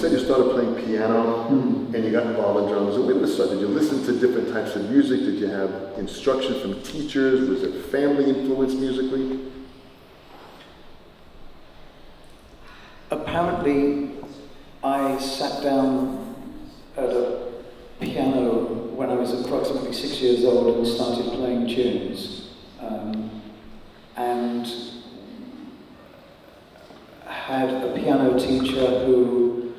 said you started playing piano and you got involved in drums. And when did this start? Did you listen to different types of music? Did you have instruction from teachers? Was it family influence musically? Apparently, I sat down at a piano when I was approximately 6 years old and started playing tunes. And had a piano teacher who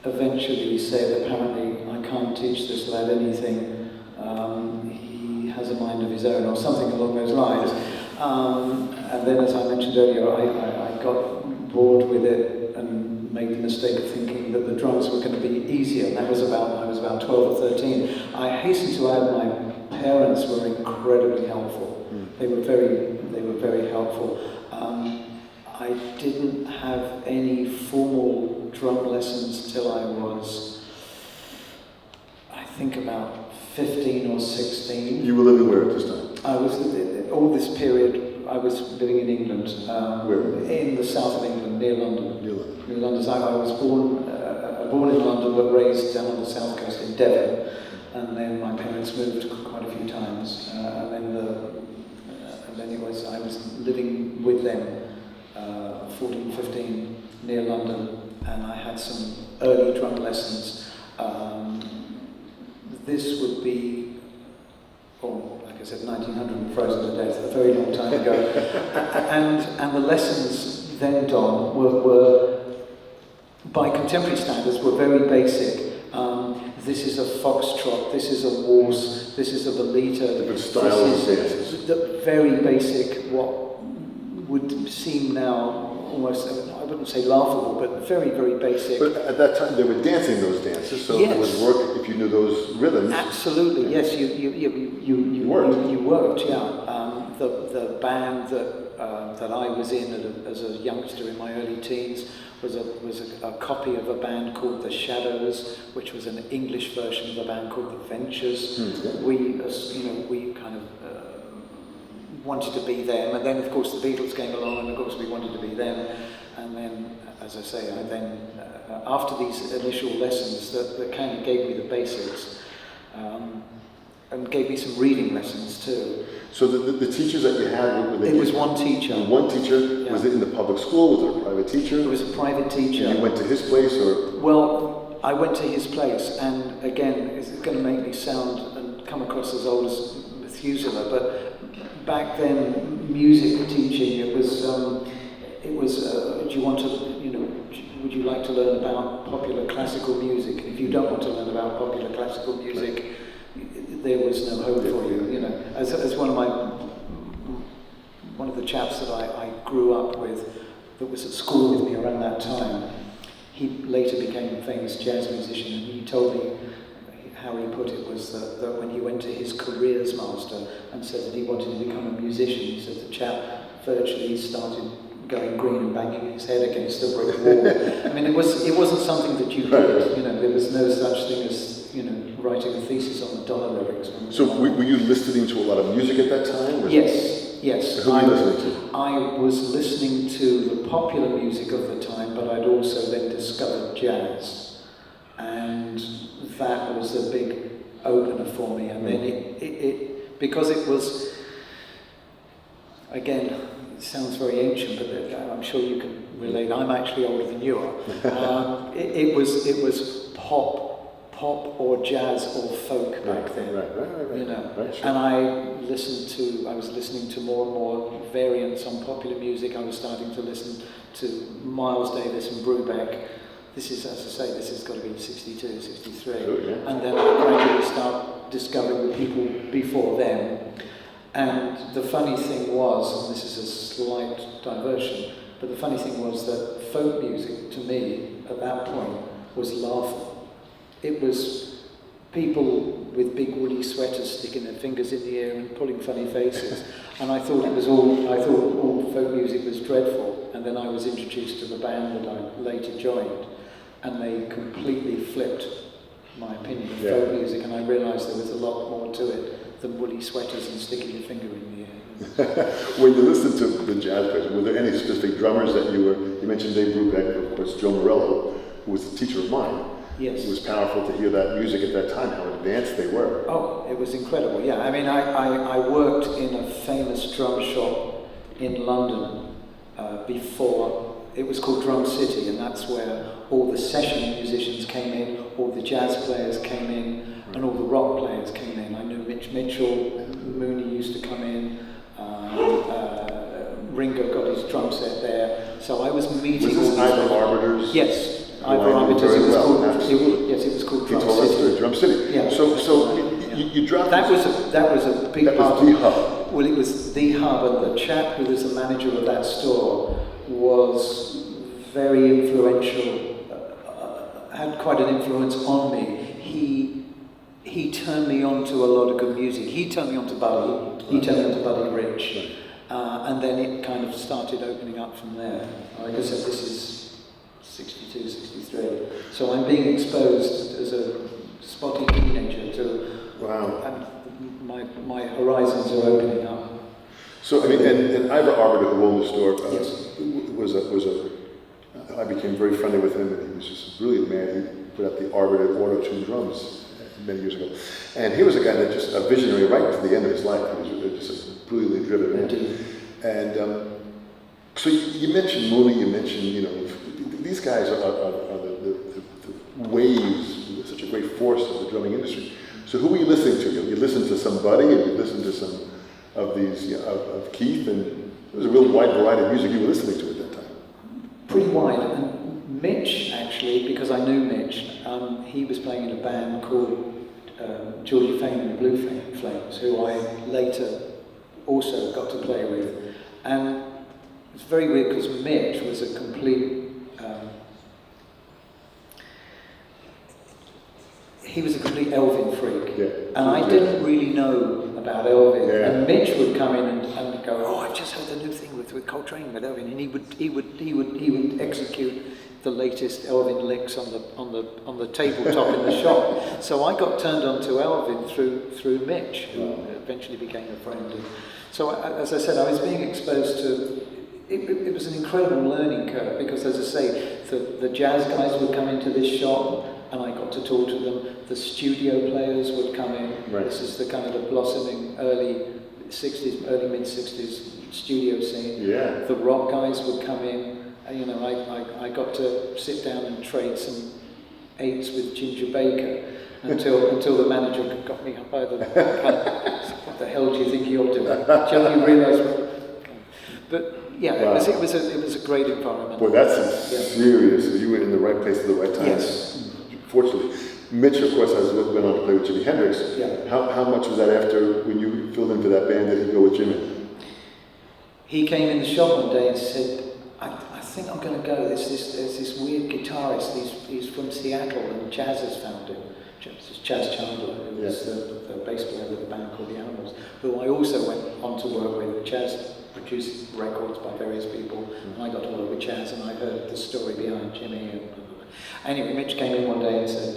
eventually said, apparently, I can't teach this lad anything. He has a mind of his own, or something along those lines. And then, as I mentioned earlier, I got bored with it and made the mistake of thinking that the drums were going to be easier. And I was about 12 or 13. I hasten to add, my parents were incredibly helpful. They were very helpful. I didn't have any formal drum lessons till I was, I think, about 15 or 16. You were living where at this time? I was, all this period, I was living in England. Where? In the south of England, near London. Near London. Near London. I was born in London, but raised down on the south coast in Devon. And then my parents moved quite a few times. And then I was living with them, 14, 15, near London, and I had some early drum lessons. This would be, like I said, 1900, frozen to death, a very long time ago. and the lessons then, Don, were by contemporary standards, were very basic. This is a foxtrot, this is a waltz, this is a bolita. Different styles of dances. The very basic, what would seem now almost, I wouldn't say laughable, but very, very basic. But at that time, they were dancing those dances, so yes. It would work if you knew those rhythms. Absolutely, yes, you worked. You worked, yeah. The band that I was in as a youngster in my early teens was a copy of a band called The Shadows, which was an English version of a band called The Ventures. We kind of wanted to be them, and then of course the Beatles came along, and of course we wanted to be them. And then, as I say, after these initial lessons that kind of gave me the basics, and gave me some reading lessons too. So the teachers that you had, were they? It was one teacher. One teacher? Yeah. Was it in the public school? Was it a private teacher? It was a private teacher. And you went to his place, or? Well, I went to his place, and again, it's going to make me sound and come across as old as Methuselah, but back then, music teaching, it was, do you want to, would you like to learn about popular classical music? And if you don't want to learn about popular classical music, there was no hope for you. As one of the chaps that I grew up with, that was at school with me around that time, he later became a famous jazz musician, and he told me how he put it was that when he went to his careers master and said that he wanted to become a musician, he said the chap virtually started going green and banging his head against the brick wall. I mean, it wasn't something that you did. There was no such thing as writing a thesis on the dollar lyrics. So were you listening to a lot of music at that time? Yes. Who were you listening to? I was listening to the popular music of the time, but I'd also then discovered jazz, and that was a big opener for me. And then it because it was, again, it sounds very ancient, but I'm sure you can relate. I'm actually older than you are. It was pop or jazz or folk back then. Right. Right, sure. And I was listening to more and more variants on popular music. I was starting to listen to Miles Davis and Brubeck. This is, as I say, this has got to be 62, 63. Sure, yeah. And then I gradually start discovering the people before them. And the funny thing was, and this is a slight diversion, but the funny thing was that folk music, to me, at that point, was laughable. It was people with big woolly sweaters sticking their fingers in the air and pulling funny faces. And I thought all folk music was dreadful. And then I was introduced to the band that I later joined, and they completely flipped my opinion of folk music, and I realised there was a lot more to it than woolly sweaters and sticking your finger in the air. When you listened to the jazz players, were there any specific drummers that you mentioned Dave Brubeck, of course, Joe Morello. who was a teacher of mine. Yes. It was powerful to hear that music at that time, how advanced they were. Oh, it was incredible, yeah. I mean, I worked in a famous drum shop in London before. It was called Drum City, and that's where all the session musicians came in, all the jazz players came in, and all the rock players came in. I knew Mitch Mitchell, Mooney used to come in, Ringo got his drum set there, so I was meeting Was all this these Ivor people. Arbiter's? Yes, I know Ivor Arbiter's, it was very called, well, yes, it was called He Drum told us City. to Drum City. Yeah. So Yeah. you dropped That this- was a big that part was the of hub. Well, it was the hub, and the chap who was the manager of that store was very influential, had quite an influence on me. He turned me on to a lot of good music. He turned me on to Buddy. He turned me on to Buddy Rich. And then it kind of started opening up from there. Like I said, this is 62, 63. So I'm being exposed as a spotty teenager to... Wow. And my horizons are opening up. So, I mean, and Ivor Arbiter, who owned the store, Yes. I became very friendly with him, and he was just a brilliant man. He put out the Arbiter auto-tune drums many years ago. And he was a guy that just, a visionary right to the end of his life. He was just a brilliantly driven man. Indeed. And so you mentioned Mooney, you mentioned, these guys are the waves, such a great force of the drumming industry. So who were you listening to? You listened to somebody, and you listened to some of these, of Keith, and it was a real wide variety of music you were listening to at that time. Pretty wide. And Mitch, actually, because I knew Mitch, he was playing in a band called Geordie Fame and the Blue Flames, who I later also got to play with. And it's very weird because Mitch was a complete... he was a complete Elvin freak. Yeah. And I didn't really know about Elvin. Yeah. And Mitch would come in and go, "Oh, I've just heard the new thing with Coltrane with Elvin," and he would execute the latest Elvin licks on the tabletop in the shop. So I got turned on to Elvin through Mitch, who eventually became a friend. And so as I said, I was being exposed to. It was an incredible learning curve because, as I say, the jazz guys would come into this shop. And I got to talk to them. The studio players would come in. Right. This is the kind of the blossoming early 60s, early mid 60s studio scene. Yeah. The rock guys would come in. I got to sit down and trade some eights with Ginger Baker until the manager got me up by the what the hell do you think you're doing? Don't you realise what? But yeah, Wow. it was a great environment. Boy, that's serious. You were in the right place at the right time. Yes. Fortunately. Mitch, of course, went on to play with Jimi Hendrix. Yeah. How much was that after, when you filled in for that band, did he go with Jimmy? He came in the shop one day and said, I think I'm going to go. There's this weird guitarist. He's from Seattle, and Chaz has found him. Chaz Chandler, who was the bass player of the band called The Animals, who I also went on to work with. Chaz produced records by various people, and I got to work with Chaz, and I heard the story behind Jimmy. And anyway, Mitch came in one day and said,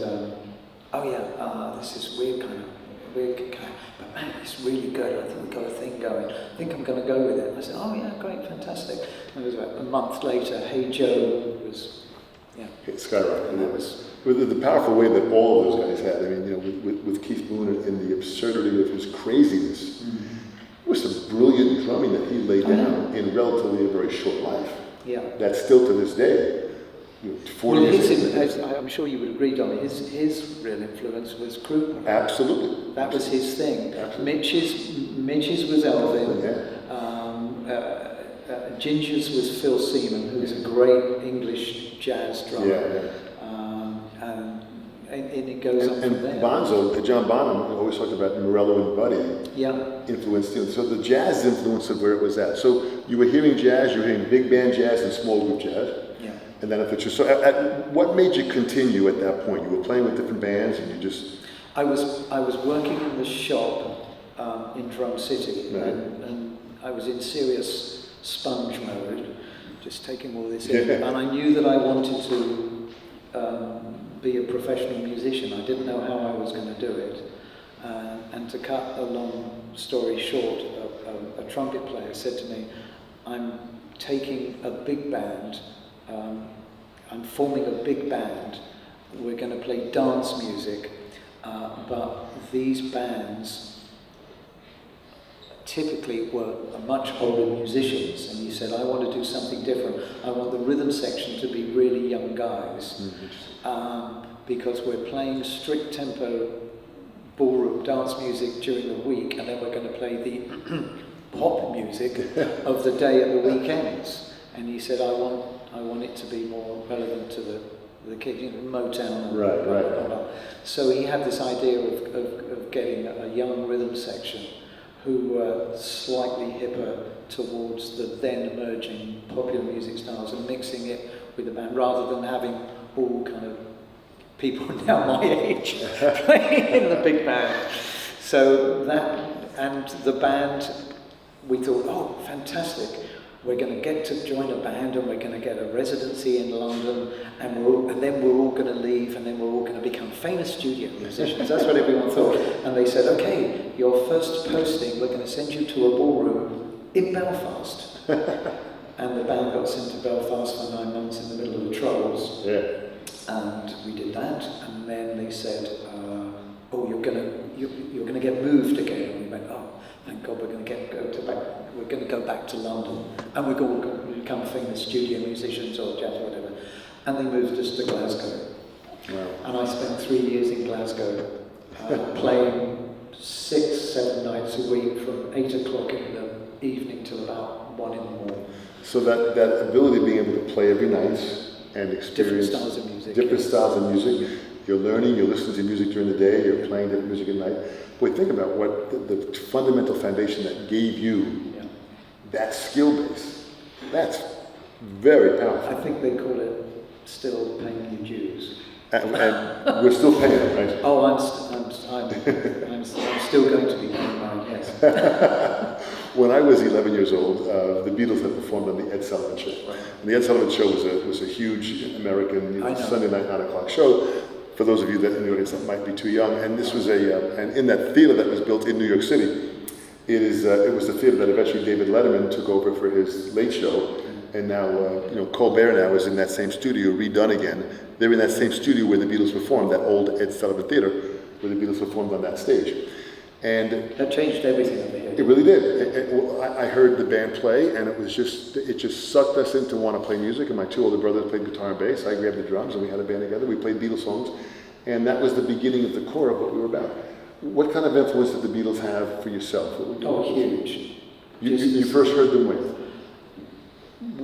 this is weird kind of guy, but man, it's really good. I think we've got a thing going. I think I'm going to go with it. And I said, oh yeah, great, fantastic. And it was about a month later, Hey Joe was, It skyrocketed. And that was... With the powerful way that all of those guys had. I mean, with Keith Moon and the absurdity of his craziness, it was some brilliant drumming that he laid down in relatively a very short life. Yeah. That's still to this day. 40 years. I'm sure you would agree, Don. His real influence was Krupa. Absolutely. That was his thing. Absolutely. Mitch's was Elvin. Yeah. Ginger's was Phil Seaman, who was a great English jazz drummer. Yeah. And it goes on from there. Bonzo, John Bonham, always talked about Morello and Buddy. Yeah. Influenced him. So the jazz influence of where it was at. So you were hearing jazz, you were hearing big band jazz and small group jazz. Yeah. And then if it's so, what made you continue at that point? You were playing with different bands, and you just. I was working in the shop in Drum City, Right. and I was in serious sponge mode, just taking all this in. Yeah. And I knew that I wanted to be a professional musician. I didn't know how I was going to do it. And to cut a long story short, a trumpet player said to me, I'm taking a big band I'm forming a big band. We're going to play dance music, but these bands typically were much older musicians, and he said, I want to do something different. I want the rhythm section to be really young guys, because we're playing strict tempo ballroom dance music during the week, and then we're going to play the pop music of the day at the weekends. And he said, I want it to be more relevant to the kids, Motown. Right. So he had this idea of getting a young rhythm section who were slightly hipper towards the then emerging popular music styles and mixing it with the band, rather than having all kind of people now my age playing in the big band. So that, and the band, we thought, oh, fantastic. We're going to get to join a band, and we're going to get a residency in London, and then we're all going to leave, and then we're all going to become famous studio musicians. That's what everyone thought. And they said, okay, your first posting, we're going to send you to a ballroom in Belfast. And the band got sent to Belfast for 9 months in the middle of the Troubles. Yeah. And we did that, and then they said, oh, you're going to get moved again. And we went, oh, thank God, we're going to go back to London, and we're going to become famous studio musicians or jazz or whatever. And they moved us to Glasgow. Wow. And I spent 3 years in Glasgow, playing 6-7 nights a week from 8 o'clock in the evening till about 1 in the morning. So that ability of being able to play every night and experience different styles of music. Different styles of music. You're learning, you're listening to music during the day, you're playing different music at night. Boy, think about what the fundamental foundation that gave you that skill base. That's very powerful. I think they call it still paying your dues. And we're still paying it, right? Oh, I'm still going to be paying mine, yes. When I was 11 years old, the Beatles had performed on the Ed Sullivan Show. Right. And the Ed Sullivan Show was a huge American Sunday night 9 o'clock show. For those of you that in the audience that might be too young, and this was and in that theater that was built in New York City, it was the theater that eventually David Letterman took over for his Late Show, and now Colbert now is in that same studio, redone again. They're in that same studio where the Beatles performed, that old Ed Sullivan Theater, where the Beatles performed on that stage. And that changed everything over here. It really did. I heard the band play, and it just sucked us in to want to play music. And my two older brothers played guitar and bass. I grabbed the drums, and we had a band together. We played Beatles songs, and that was the beginning of the core of what we were about. What kind of influence did the Beatles have for yourself? Oh, huge. You first heard them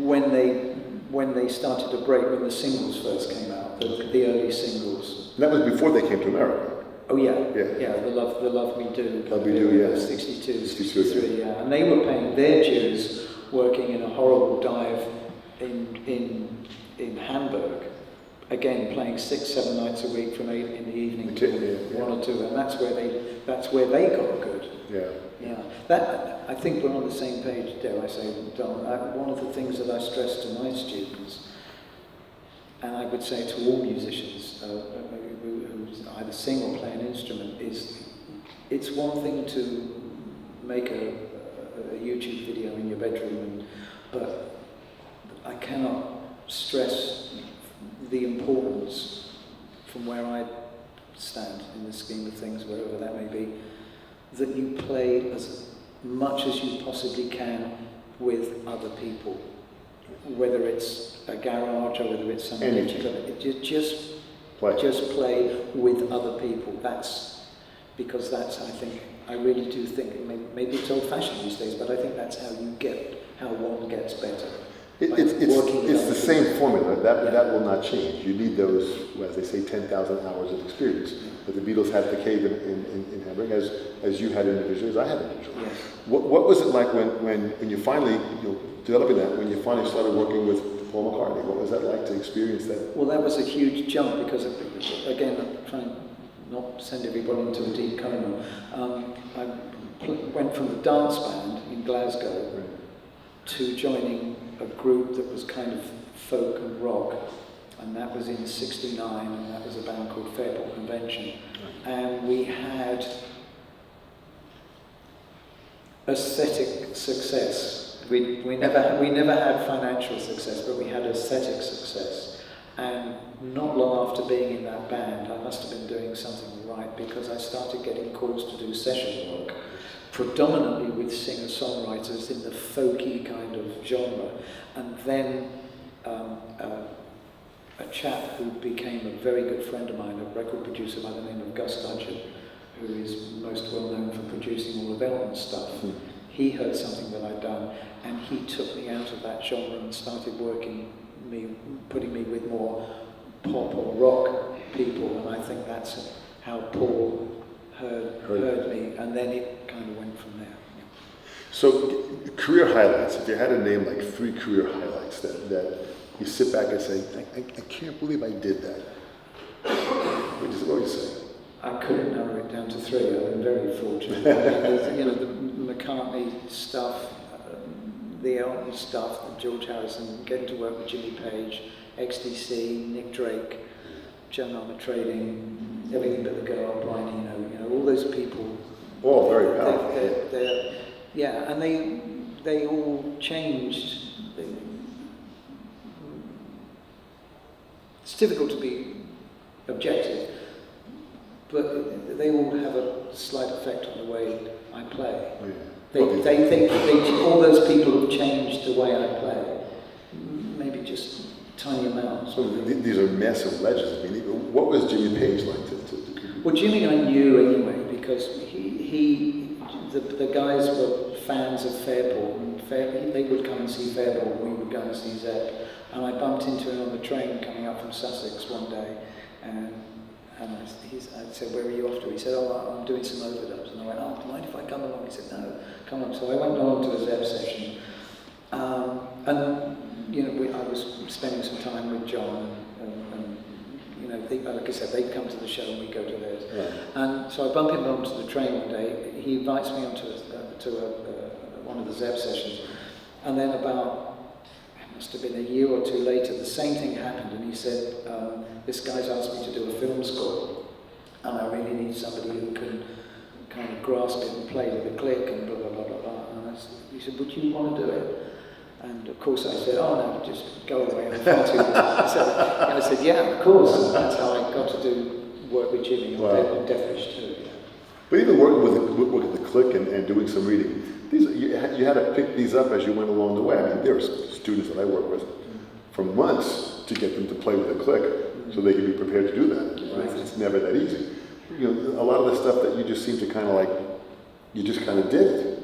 when they started to break, when the singles first came out, the early singles. And that was before they came to America. Oh yeah. The Love Me Do. Love Me Do, yeah. 62, 63, yeah. And they were paying their dues, working in a horrible dive in Hamburg. Again, playing 6-7 nights a week from 8 in the evening to 1 or 2, and that's where they got good. Yeah. That, I think we're on the same page, dare I say, Don. One of the things that I stress to my students, and I would say to all musicians who either sing or play an instrument, is it's one thing to make a YouTube video in your bedroom, but I cannot stress the importance from where I stand in the scheme of things, wherever that may be, that you play as much as you possibly can with other people, whether it's a garage or whether it's something just play with other people. Because I think, I really do think, maybe it's old-fashioned these days, but I think that's how one gets better. It's the same formula. That will not change. You need those, as they say, 10,000 hours of experience. But the Beatles had the cave in Hamburg, as you had individually, as I had individually. Yes. What was it like when you finally, developing that, when you finally started working with Paul McCartney? What was that like to experience that? Well, that was a huge jump because, again, I'm trying not to send everybody into a deep coma. I went from the dance band in Glasgow to joining a group that was kind of folk and rock, and that was in '69, and that was a band called Fairport Convention, and we had aesthetic success. We never had financial success, but we had aesthetic success, And not long after being in that band, I must have been doing something right, because I started getting calls to do session work, predominantly with singer-songwriters in the folky kind of genre. And then a chap who became a very good friend of mine, a record producer by the name of Gus Dudgeon, who is most well known for producing all of Elton's stuff. He heard something that I'd done, and he took me out of that genre and started putting me with more pop or rock people, and I think that's how Paul heard me, and then it kind of went from there. So, career highlights. If you had to name like 3 career highlights that you sit back and say, I can't believe I did that. What would you say? I couldn't narrow it down to 3. I've been very fortunate. The McCartney stuff, the Elton stuff, the George Harrison, getting to work with Jimmy Page, XTC, Nick Drake, Joan Armatrading, Everything But the Girl, Brian Eno, all those people. All very powerful. Yeah, and they all changed. It's difficult to be objective, but they all have a slight effect on the way I play. All those people have changed the way I play, maybe just tiny amounts. So these are massive legends. I mean, what was Jimmy Page like to Well, Jimmy I knew anyway, because the guys were fans of Fairport, and they would come and see Fairport, and we would go and see Zeb. And I bumped into him on the train coming up from Sussex one day, and I said, "Where are you off to?" He said, "Oh, I'm doing some overdubs." And I went, "Oh, do you mind if I come along?" He said, "No, come on." So I went along to a Zeb session, and I was spending some time with John, and like I said, they'd come to the show and we'd go to theirs. Right. And so I bump him onto the train one day. He invites me onto one of the Zeb sessions, and then it must have been a year or 2 later, the same thing happened, and he said, "This guy's asked me to do a film score, and I really need somebody who can kind of grasp it and play with a click and blah, blah, blah, blah, blah." And he said, "Would you want to do it?" And of course I said, "Oh no, just go away, I'm far too busy." I said, "Yeah, of course." And that's how I got to do work with Jimmy on Death Wish 2. Yeah. But even working with the click and doing some reading, you had to pick these up as you went along the way. I mean, there were students that I work with for months to get them to play with a click so they could be prepared to do that. Right. It's never that easy. A lot of the stuff that you just seem to kind of like, you just kind of did it.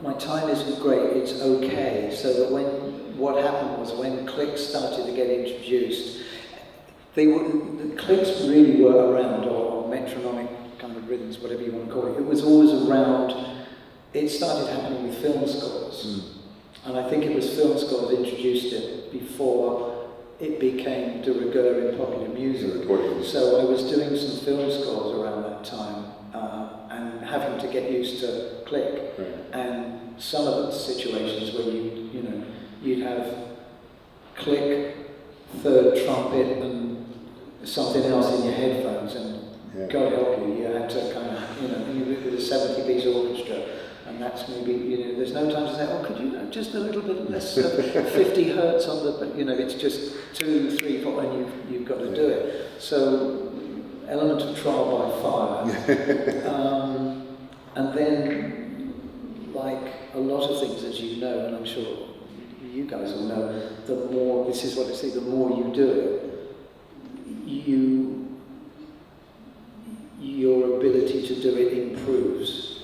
My time isn't great, it's okay. So that what happened was when clicks started to get introduced, the clicks really were around, or metronomic kind of rhythms, whatever you want to call it. It was always around. It started happening with film scores. And I think it was film scores introduced it before it became de rigueur in popular music. So I was doing some film scores around that time, and having to get used to click. Right. And some of the situations where you'd have click, third trumpet, and something else in your headphones, and God help you, you had to kind of, you with a 70-piece orchestra, and that's maybe, there's no time to say, "Oh, could you just a little bit less, 50 hertz on the," but it's just 2, 3, 4, and you've got to do it. So, element of trial by fire. And then, like a lot of things, as you know, and I'm sure you guys will know, the more, this is what I say, the more you do it, your ability to do it improves.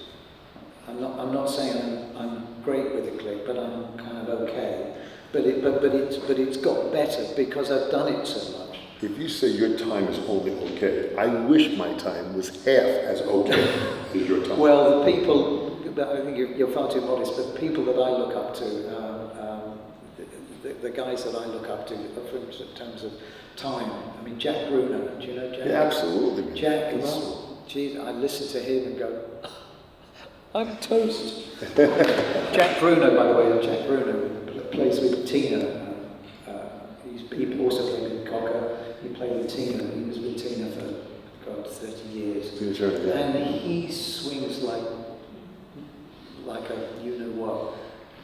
I'm not saying I'm great with a click, but I'm kind of okay. But it's got better because I've done it so much. If you say your time is only okay, I wish my time was half as okay as your time. Well, the people, I think you're far too modest, but the people that I look up to, the guys that I look up to in terms of time, I mean, Jack Bruno, do you know Jack? Yeah, absolutely. Jack is, geez, I listen to him and go, I'm toast. Jack Bruno, by the way, Jack Bruno plays with Tina. He also played with Cocker. He played with Tina. He was with Tina for 30 years. Sure, yeah. And he swings like a you know what.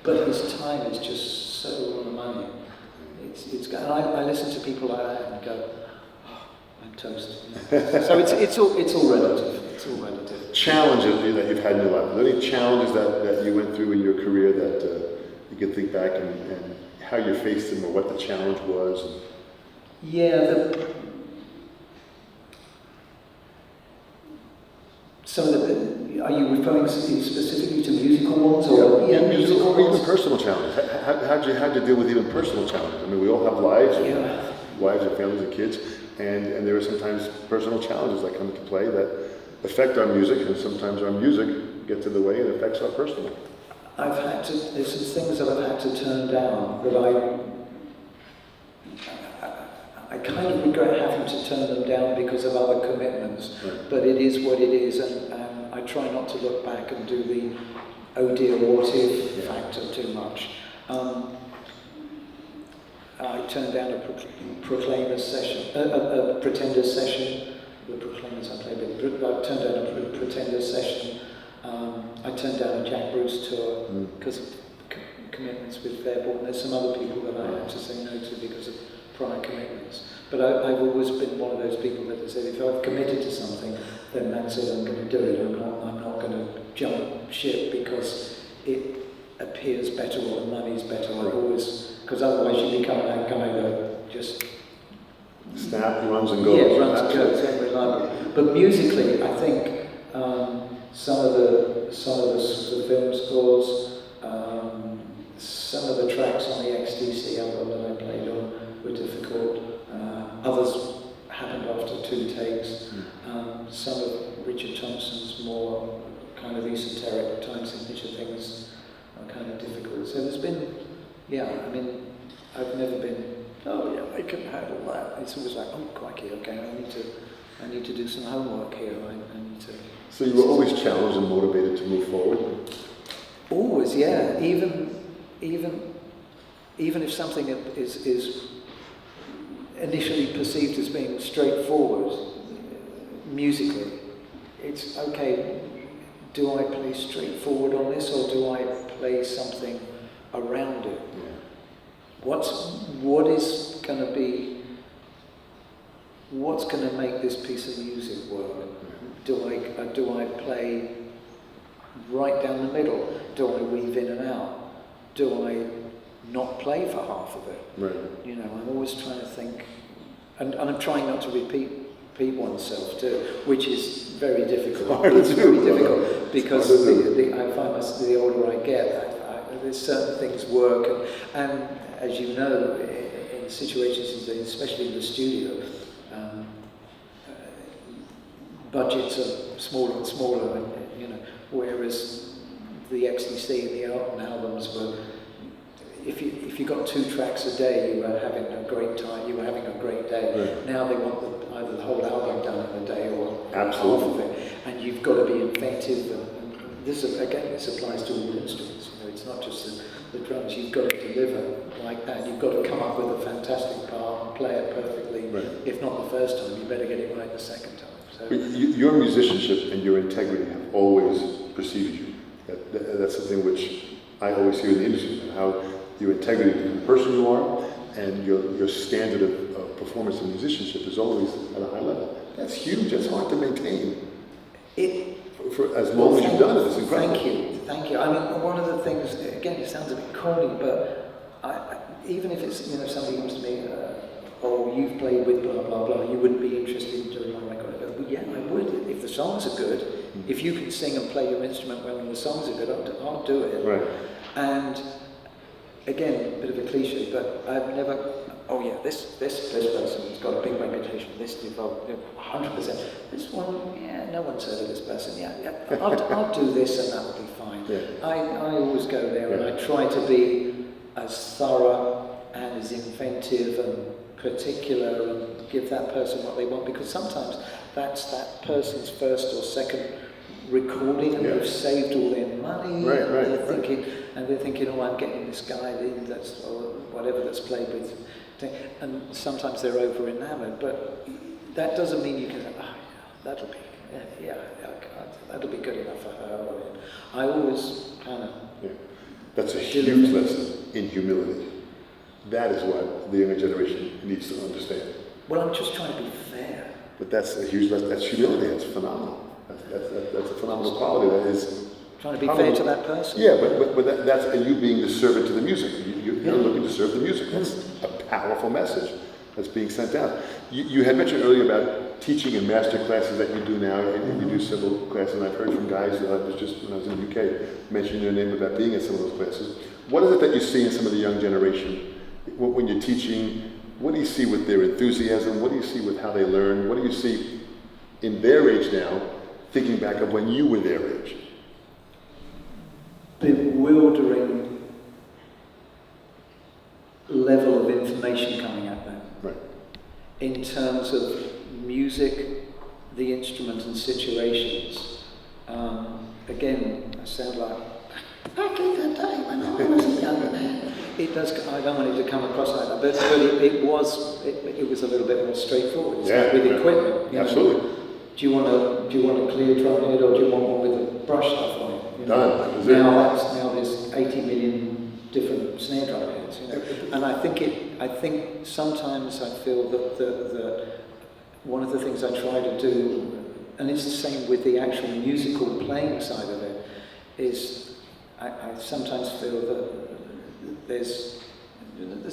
But his time is just so on the money. it's and I listen to people like that and go, oh, I'm toast. So it's all relative. It's all relative. Challenges that you've had in your life. Are there any challenges that you went through in your career that you can think back and how you faced them or what the challenge was? Yeah, some of the, are you referring specifically to musical ones or musical or even personal challenges? How'd you deal with even personal challenges? I mean, we all have lives, wives and families and kids, and there are sometimes personal challenges that come into play that affect our music, and sometimes our music gets in the way and affects our personal. There's some things that I've had to turn down that I kind of regret having to turn them down because of other commitments, but it is what it is, and I try not to look back and do the oh dear what if factor too much. I turned down a Proclaimers session, a Pretenders session. The Proclaimers I played with, I turned down a Pretenders session. I turned down a Jack Bruce tour because of commitments with Fairborn. There's some other people that I had to say no to because of prior commitments. But I've always been one of those people that have said if I've committed to something, then that's it, I'm going to do it. I'm not going to jump ship because it appears better or the money's better. I've always, because otherwise you become that guy that just snap, runs and goes. Yeah, runs and goes, unreliable. But musically, I think some of the film scores, some of the tracks on the XTC album that I played on were difficult. Others happened after 2 takes. Some of Richard Thompson's more kind of esoteric time signature things are kind of difficult. So there's been, I mean, I've never been, oh yeah, I can handle that. It's always like, oh crikey, okay, I need to do some homework here. I need to. So you were always challenged and motivated to move forward? Always, yeah. Even if something is initially perceived as being straightforward musically, it's okay. Do I play straightforward on this, or do I play something around it? What's going to make this piece of music work? Do I play right down the middle? Do I weave in and out? Do I not play for half of it? Right. You know, I'm always trying to think, and I'm trying not to repeat oneself too, which is very difficult. It's very difficult because I find the older I get, there's certain things work, and as you know, in situations, especially in the studio, budgets are smaller and smaller, and, you know, whereas the XTC and the Elton albums were, if you got 2 tracks a day, you were having a great time, you were having a great day. Right. Now they want either the whole album done in a day or half of it, and you've got to be inventive. And this applies to all instruments. You know, it's not just the drums. You've got to deliver like that. You've got to come up with a fantastic part and play it perfectly. Right. If not the first time, you better get it right the second time. So your musicianship and your integrity have always preceded you. That's something which I always hear in the industry, and how your integrity in the person you are and your standard of performance and musicianship is always at a high level. That's huge. That's hard to maintain. For as long as you've done it, it's incredible. Thank you. I mean, one of the things, again, it sounds a bit corny, but even if it's, you know, somebody comes to me, oh, you've played with blah, blah, blah, you wouldn't be interested in doing my record. I go, well, yeah, I would. If the songs are good, if you can sing and play your instrument well and the songs are good, I'll do it. Right. And again, a bit of a cliche, but I've never, oh yeah, this person's got a big reputation, this developed, 100%. This one, yeah, no one's heard of this person, I'll do this and that'll be fine. Yeah. I always go there and I try to be as thorough and as inventive and particular and give that person what they want, because sometimes that's that person's first or second recording and they've saved all their money and they're thinking, oh, I'm getting this guy that's or whatever that's played with, and sometimes they're over enamored, but that doesn't mean you can say, oh, that'll be good enough for her or him. I always kind of that's a huge lesson in humility. That is what the younger generation needs to understand. Well, I'm just trying to be fair. But that's that's humility. That's phenomenal. That's a phenomenal quality. That is Trying to be fair to that person. Yeah, but that's you being the servant to the music. You're looking to serve the music. That's a powerful message that's being sent out. You had mentioned earlier about teaching in master classes that you do now, and you do several classes. And I've heard from guys that I was just when I was in the UK mentioning their name about being in some of those classes. What is it that you see in some of the young generation when you're teaching? What do you see with their enthusiasm? What do you see with how they learn? What do you see in their age now, thinking back of when you were their age? Bewildering level of information coming at them. Right. In terms of music, the instrument and situations. Again, I sound like, back in the day when I was a young man. It does, I don't want it to come across like that, but it was a little bit more straightforward. It's like with equipment. Absolutely. Do you want a clear drum head, or do you want one with a brush stuff on it? Done. Now there's 80 million different snare drum heads, and I think sometimes I feel that one of the things I try to do, and it's the same with the actual musical playing side of it, is I sometimes feel that there's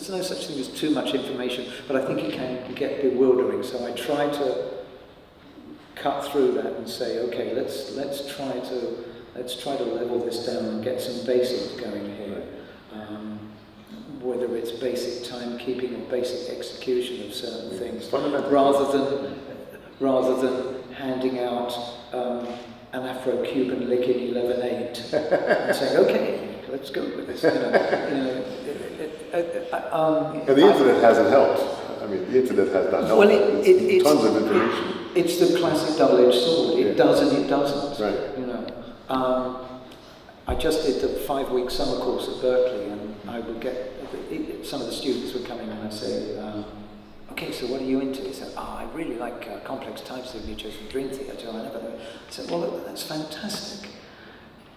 no such thing as too much information, but I think it can get bewildering. So I try to cut through that and say, okay, let's try to level this down and get some basics going here. Whether it's basic timekeeping or basic execution of certain things, rather than handing out an Afro-Cuban lick in 11/8 and saying, okay, let's go with this. And the internet hasn't helped. I mean, the internet has not helped. Well, it's tons of information. It's the classic double-edged sword. It does and it doesn't. Right. I just did the 5-week summer course at Berkeley, and I would get some of the students would come in and I'd say, okay, so what are you into? He said, I really like complex time signatures and dream theatre. I said, well, look, that's fantastic.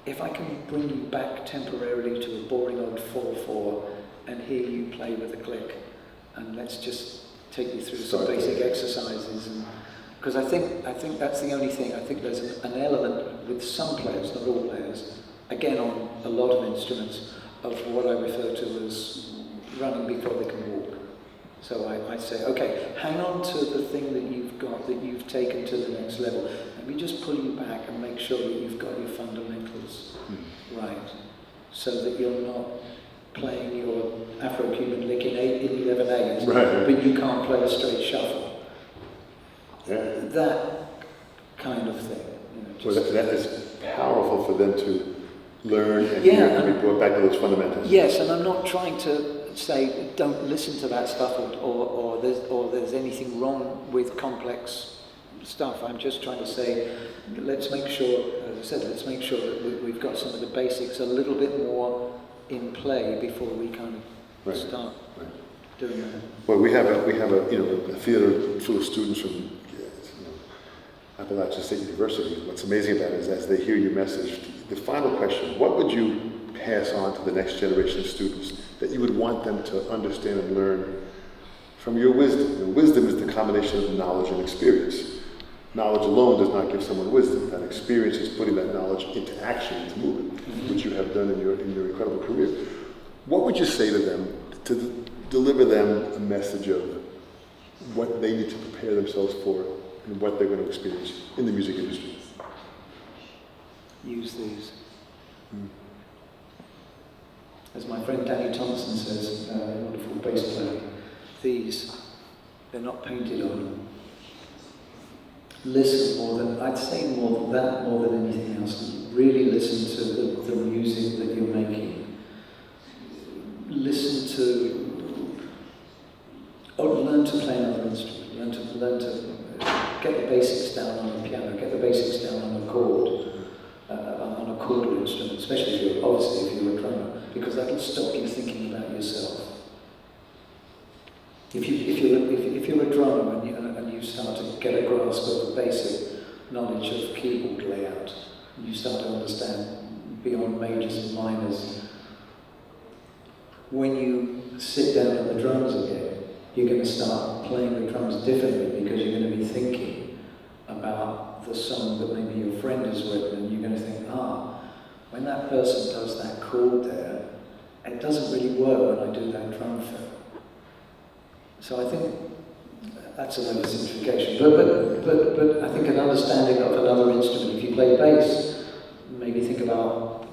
If I can bring you back temporarily to a boring old 4/4 and hear you play with a click, and let's just take you through some basic exercises, because I think that's the only thing. I think there's an element with some players, not all players, again on a lot of instruments, of what I refer to as running before they can walk. So I say, okay, hang on to the thing that you've got, that you've taken to the next level. Let me just pull you back and make sure that you've got your fundamentals right, so that you're not playing your Afro-Cuban lick in 11/8, but you can't play a straight shuffle. Yeah. That kind of thing. Well, that is powerful for them to learn and be brought back to those fundamentals. Yes, and I'm not trying to say don't listen to that stuff or there's anything wrong with complex stuff. I'm just trying to say, let's make sure, as I said, let's make sure that we've got some of the basics a little bit more in play before we kind of start doing that. Well, we have a theater full of students from Appalachian State University. What's amazing about it is as they hear your message, the final question, what would you pass on to the next generation of students that you would want them to understand and learn from your wisdom? And wisdom is the combination of knowledge and experience. Knowledge alone does not give someone wisdom. That experience is putting that knowledge into action, into movement, which you have done in your incredible career. What would you say to them to deliver them a message of what they need to prepare themselves for and what they're going to experience in the music industry? Use these. As my friend Danny Thompson says, a wonderful bass player, these, they're not painted on. Listen more than anything else. Really listen to the music that you're making. Listen to, learn to play another instrument. Learn to get the basics down on the piano. Get the basics down on a chord, on a chordal instrument, especially if you're a drummer, because that'll stop you thinking about yourself. If you're a drummer and you start to get a grasp of the basic knowledge of keyboard layout, and you start to understand beyond majors and minors, when you sit down at the drums again, you're going to start playing the drums differently because you're going to be thinking about the song that maybe your friend has written, and you're going to think, when that person does that chord there, it doesn't really work when I do that drum fill. So I think that's an oversimplification. But I think an understanding of another instrument, if you play bass, maybe think about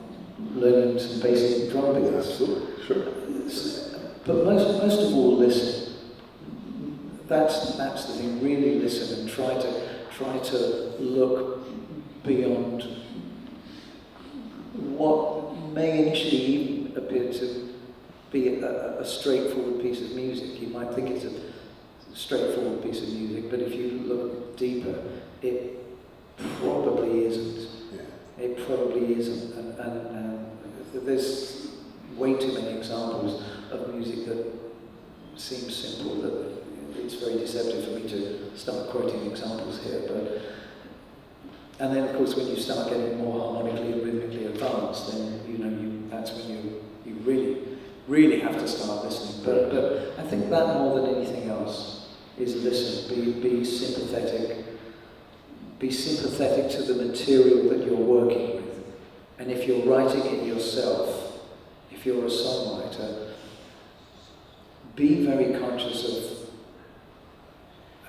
learning some basic drum beats. Absolutely, sure. But most of all, listen. That's the thing. Really listen and try to look beyond what may initially appear to be a straightforward piece of music. You might think it's a straightforward piece of music, but if you look deeper, it probably isn't. Yeah. It probably isn't. And there's way too many examples of music that seems simple that it's very deceptive for me to start quoting examples here. And then, of course, when you start getting more harmonically and rhythmically advanced, then that's when you really have to start listening. But I think that more than anything else is listen. Be sympathetic. Be sympathetic to the material that you're working with. And if you're writing it yourself, if you're a songwriter, be very conscious of,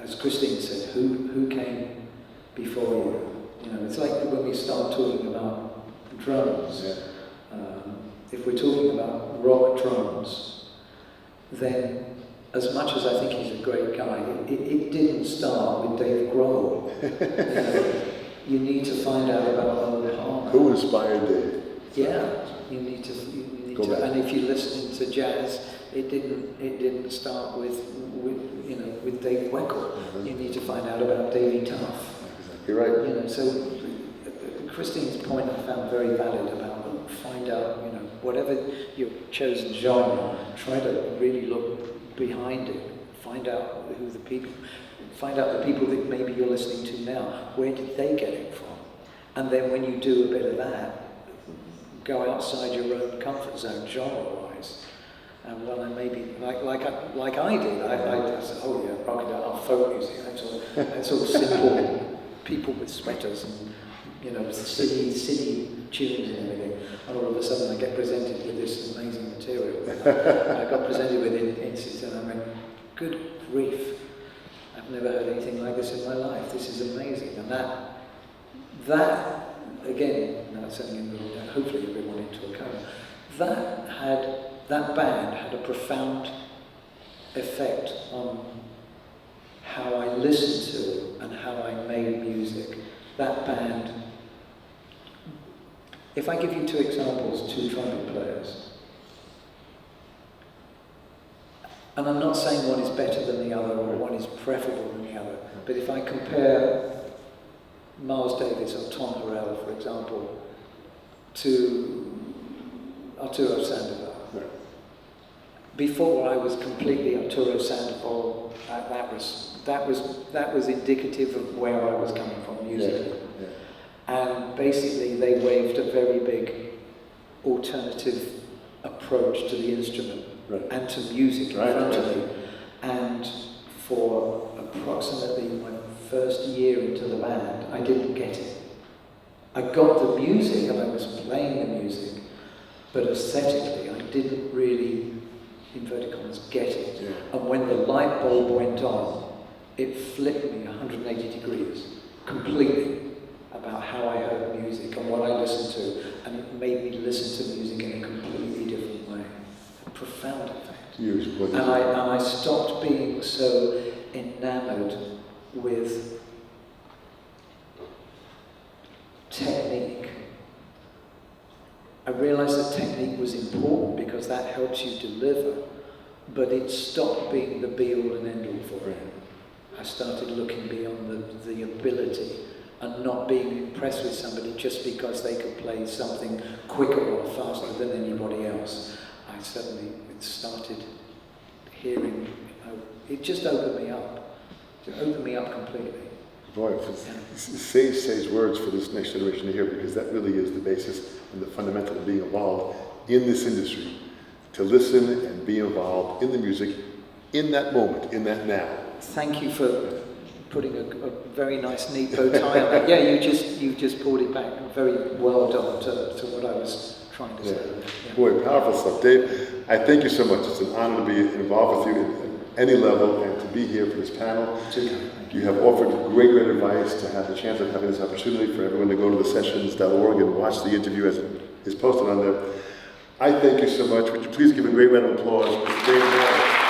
as Christine said, who came before you. It's like when we start talking about drums. Yeah. If we're talking about rock drums, then as much as I think he's a great guy, it didn't start with Dave Grohl. You need to find out about Owen Palmer. Who inspired Dave? Yeah, you need to. And if you're listening to jazz, it didn't start with Dave Weckl. Mm-hmm. You need to find out about Davey Tough. You're right. So Christine's point I found very valid about find out, whatever your chosen genre, try to really look behind it. Find out the people that maybe you're listening to now. Where did they get it from? And then when you do a bit of that, go outside your own comfort zone, genre-wise. And maybe like I did, I said, oh yeah, rock and roll, folk music. That's all simple. People with sweaters and city tunes and everything, and all of a sudden I get presented with this amazing material. I got presented with it and I went, good grief, I've never heard anything like this in my life. This is amazing. And that again, that's something that hopefully everyone into account. That band had a profound effect on how I listened to and how I made music. That band, if I give you two examples, two trumpet players, and I'm not saying one is better than the other or one is preferable than the other, but if I compare Miles Davis or Tom Harrell, for example, to Arturo Sandoval. Right. Before I was completely Arturo Sandoval, that was indicative of where I was coming from musically. Yeah. Yeah. And basically they waved a very big alternative approach to the instrument. Right. And to music in front of me. And for approximately my first year into the band, I didn't get it. I got the music and I was playing the music, but aesthetically I didn't really, inverted commas, get it. Yeah. And when the light bulb went on, it flipped me 180 degrees, completely, about how I heard music and what I listened to, and it made me listen to music in a completely different way. A profound effect. And I stopped being so enamored with technique. I realized that technique was important because that helps you deliver, but it stopped being the be-all and end-all for it. I started looking beyond the ability and not being impressed with somebody just because they could play something quicker or faster than anybody else. I suddenly started hearing, it just opened me up. It opened me up completely. Boy, sage words for this next generation to hear, because that really is the basis and the fundamental of being involved in this industry. to listen and be involved in the music in that moment, in that now. Thank you for putting a very nice, neat bow tie on that. Yeah, you just pulled it back very well done to what I was trying to say. Yeah. Boy, powerful stuff. Dave, I thank you so much. It's an honor to be involved with you at any level and to be here for this panel. You have offered great advice, to have the chance of having this opportunity for everyone to go to the sessions.org and watch the interview as it is posted on there. I thank you so much. Would you please give a great round of applause for Dave Mattacks.